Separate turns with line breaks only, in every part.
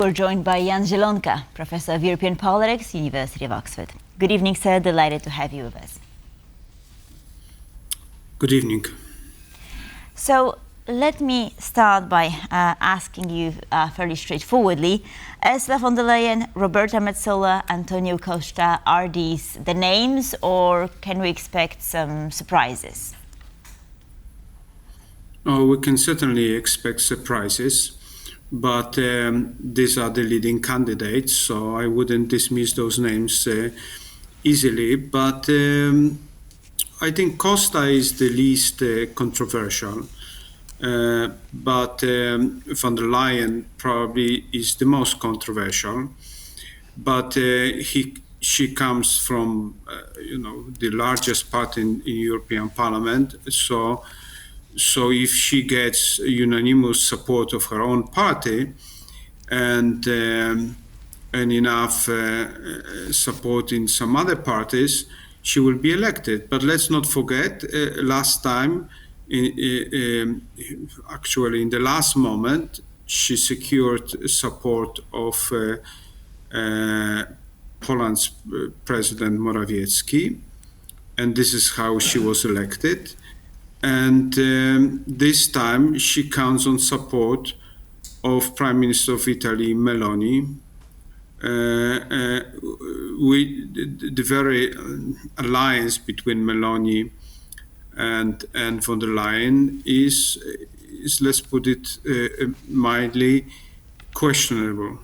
we're joined by Jan Zielonka, Professor of European Politics, University of Oxford. Good evening, sir. Delighted to have you with us.
Good evening.
So let me start by asking you fairly straightforwardly. Ursula von der Leyen, Roberta Metsola, Antonio Costa, are these the names, or can we expect some surprises?
Oh, we can certainly expect surprises, but these are the leading candidates, so I wouldn't dismiss those names easily. But I think Costa is the least controversial, but von der Leyen probably is the most controversial. But she comes from the largest party in European Parliament, so if she gets unanimous support of her own party and enough support in some other parties, she will be elected. But let's not forget, last time, actually in the last moment, she secured support of Poland's President Morawiecki, and this is how she was elected. And this time she counts on support of Prime Minister of Italy, Meloni. The very alliance between Meloni and von der Leyen is let's put it mildly, questionable.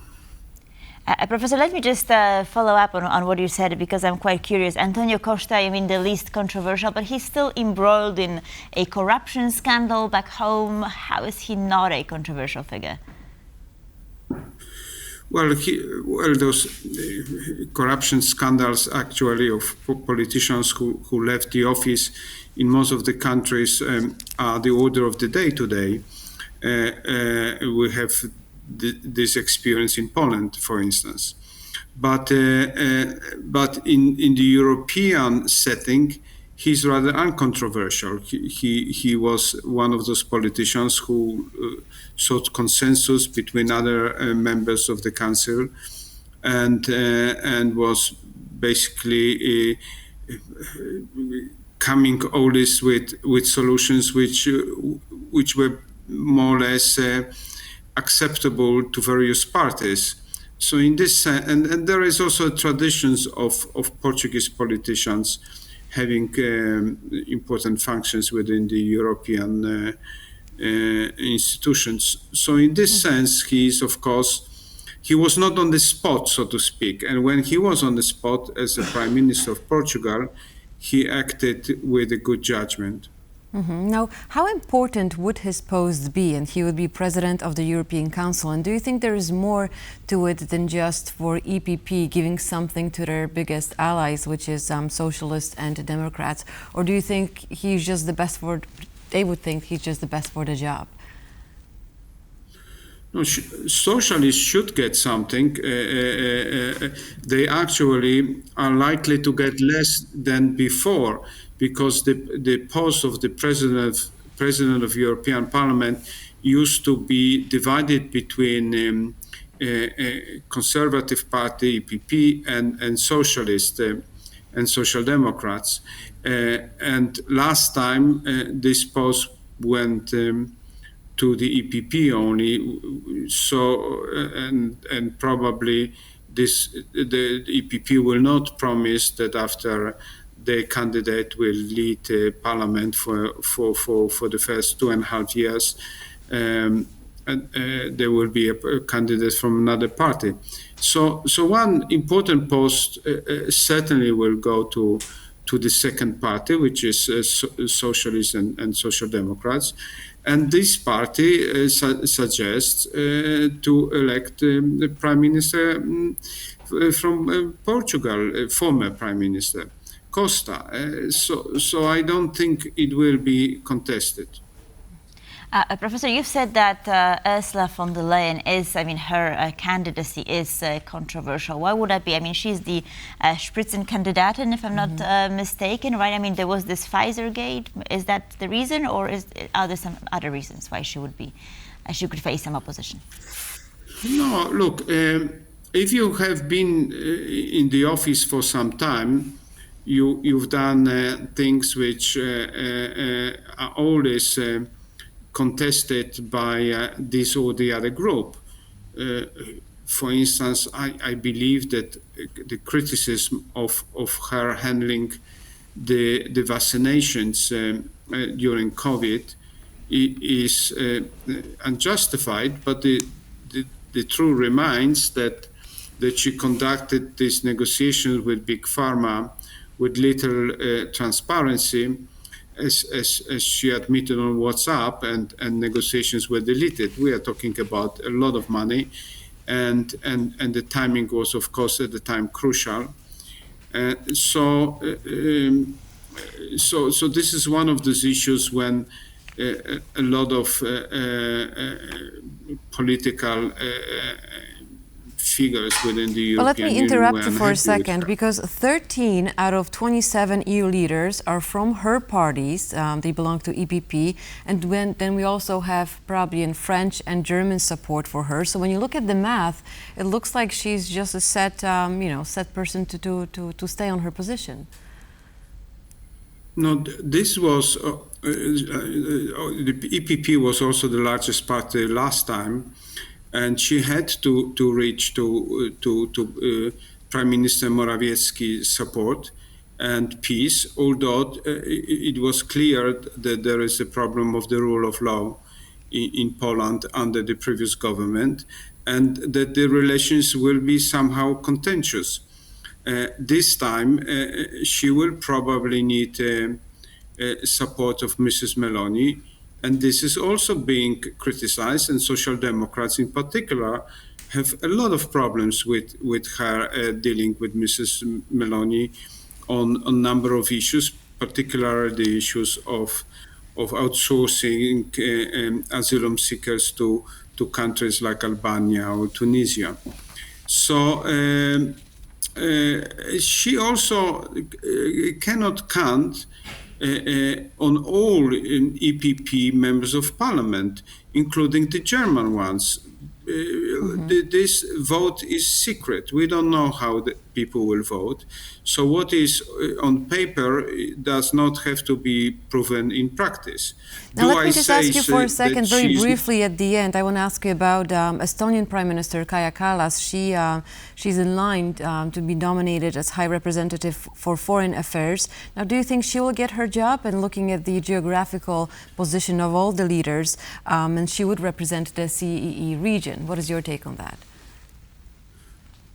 Professor, let me just follow up on what you said, because I'm quite curious. Antonio Costa, I mean, the least controversial, but he's still embroiled in a corruption scandal back home. How is he not a controversial figure?
Well, those corruption scandals actually of politicians who left the office in most of the countries are the order of the day today. We have this experience in Poland, for instance. But in the European setting, he's rather uncontroversial. He was one of those politicians who sought consensus between other members of the Council, and was basically coming always with solutions which were more or less acceptable to various parties. So in this and there is also traditions of Portuguese politicians having important functions within the European institutions. So in this sense, he was not on the spot, so to speak. And when he was on the spot as the Prime Minister of Portugal, he acted with a good judgment.
Now, how important would his post be? And he would be President of the European Council. And do you think there is more to it than just for EPP giving something to their biggest allies, which is Socialists and Democrats? Or do you think he's just the best they would think he's just the best for the job?
No, socialists should get something. They actually are likely to get less than before, because the post of the president of European Parliament used to be divided between Conservative Party, EPP, and Socialist and Social Democrats. And last time this post went to the EPP only. So and probably the EPP will not promise that after the candidate will lead parliament for the first 2.5 years, there will be a candidate from another party. So one important post certainly will go to the second party, which is Socialists and Social Democrats. And this party suggests to elect the Prime Minister from Portugal, former Prime Minister Costa. So I don't think it will be contested.
Professor, you've said that Ursula von der Leyen is, her candidacy is controversial. Why would that be? She's the Spitzenkandidatin, if I'm not mistaken, right? There was this Pfizer gate. Is that the reason, or are there some other reasons why she could face some opposition?
No, look, if you have been in the office for some time, you've done things which are always contested by this or the other group. Uh, for instance, I believe that the criticism of her handling the vaccinations during COVID is unjustified, but the truth remains that she conducted these negotiations with Big Pharma with little transparency, as she admitted on WhatsApp, and negotiations were deleted. We are talking about a lot of money, and the timing was, of course, at the time crucial. So this is one of those issues when a lot of political figures within the European Union.
Well, let me interrupt you for a
unhappy with
second,
her.
because 13 out of 27 EU leaders are from her parties. They belong to EPP, and then we also have probably in French and German support for her. So when you look at the math, it looks like she's just a set, set person to stay on her position.
No, this was the EPP was also the largest party last time, and she had to reach to Prime Minister Morawiecki's support and peace. Although it was clear that there is a problem of the rule of law in Poland under the previous government, and that the relations will be somehow contentious. This time, she will probably need support of Mrs. Meloni, and this is also being criticized, and Social Democrats in particular have a lot of problems with her dealing with Mrs. Meloni on a number of issues, particularly the issues of outsourcing asylum seekers to countries like Albania or Tunisia. So she also cannot count on all EPP members of parliament, including the German ones. This vote is secret. We don't know how the people will vote. So what is on paper does not have to be proven in practice.
Now let me just ask you for a second, very briefly at the end. I want to ask you about Estonian Prime Minister Kaja Kallas. She's in line to be nominated as High Representative for Foreign Affairs. Now, do you think she will get her job? And looking at the geographical position of all the leaders, and she would represent the CEE region. What is your take on that?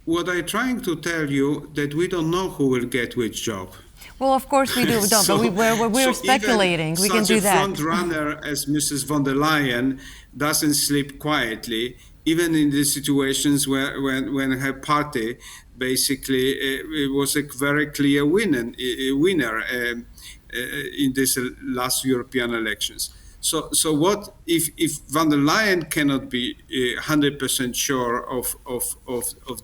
What I'm trying to tell you that we don't know who will get which job.
Well, of course we don't, but we're speculating. We can do that.
Such a front runner as Mrs. von der Leyen doesn't sleep quietly, even in the situations when her party basically it was a very clear winner in this last European elections. So what if von der Leyen cannot be 100% sure of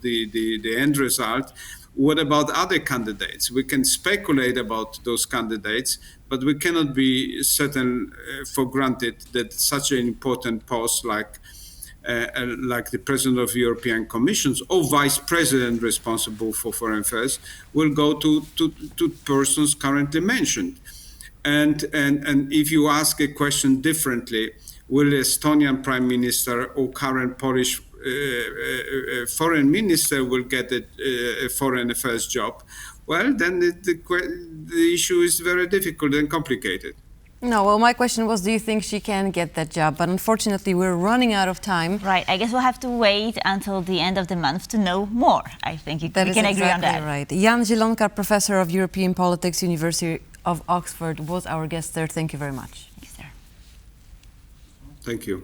the end result? What about other candidates? We can speculate about those candidates, but we cannot be certain for granted that such an important post like the President of the European Commission or Vice President responsible for foreign affairs will go to persons currently mentioned. And if you ask a question differently, will the Estonian Prime Minister or current Polish foreign minister will get a foreign affairs job? Well, then the issue is very difficult and complicated.
No, well, my question was, do you think she can get that job? But unfortunately, we're running out of time.
Right. I guess we'll have to wait until the end of the month to know more. I think we can agree on that.
Right. Jan Zielonka, Professor of European Politics, University of Oxford, was our guest there. Thank you very much.
Thanks, sir.
Thank you.